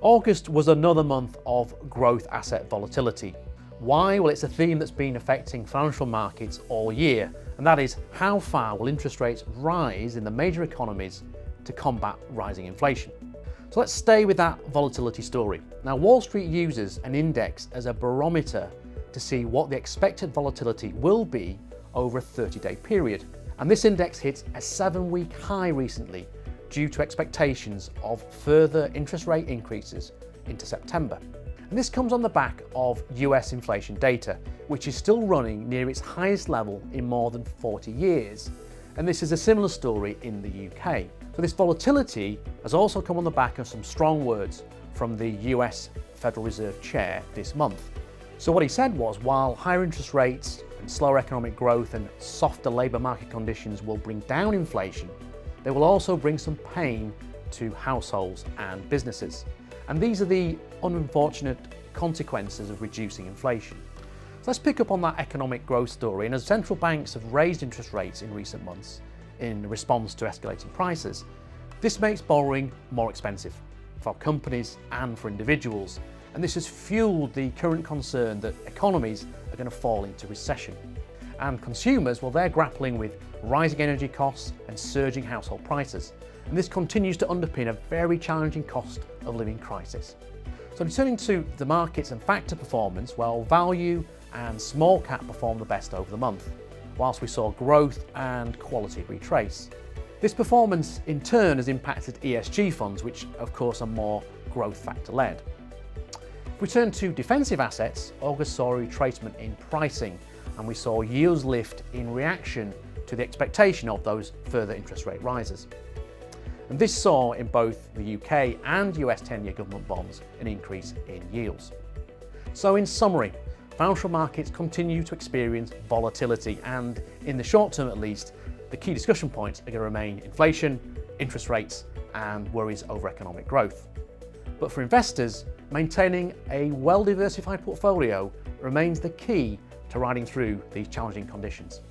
August was another month of growth asset volatility. Why? Well, it's a theme that's been affecting financial markets all year, and that is how far will interest rates rise in the major economies to combat rising inflation. So let's stay with that volatility story. Now, Wall Street uses an index as a barometer to see what the expected volatility will be over a 30-day period. And this index hit a 7-week high recently due to expectations of further interest rate increases into September. And this comes on the back of US inflation data, which is still running near its highest level in more than 40 years. And this is a similar story in the UK. So this volatility has also come on the back of some strong words from the US Federal Reserve Chair this month. So what he said was, while higher interest rates and slower economic growth and softer labour market conditions will bring down inflation, they will also bring some pain to households and businesses. And these are the unfortunate consequences of reducing inflation. So let's pick up on that economic growth story. And as central banks have raised interest rates in recent months in response to escalating prices, this makes borrowing more expensive for companies and for individuals. And this has fueled the current concern that economies are going to fall into recession. And consumers, well, they're grappling with rising energy costs and surging household prices. And this continues to underpin a very challenging cost of living crisis. So returning to the markets and factor performance, well, value and small cap performed the best over the month, whilst we saw growth and quality retrace. This performance in turn has impacted ESG funds, which of course are more growth factor led. If we turn to defensive assets, August saw a retracement in pricing, and we saw yields lift in reaction to the expectation of those further interest rate rises. And this saw in both the UK and US 10-year government bonds an increase in yields. So in summary, financial markets continue to experience volatility, and in the short term at least, the key discussion points are going to remain inflation, interest rates, and worries over economic growth. But for investors, maintaining a well-diversified portfolio remains the key to riding through these challenging conditions.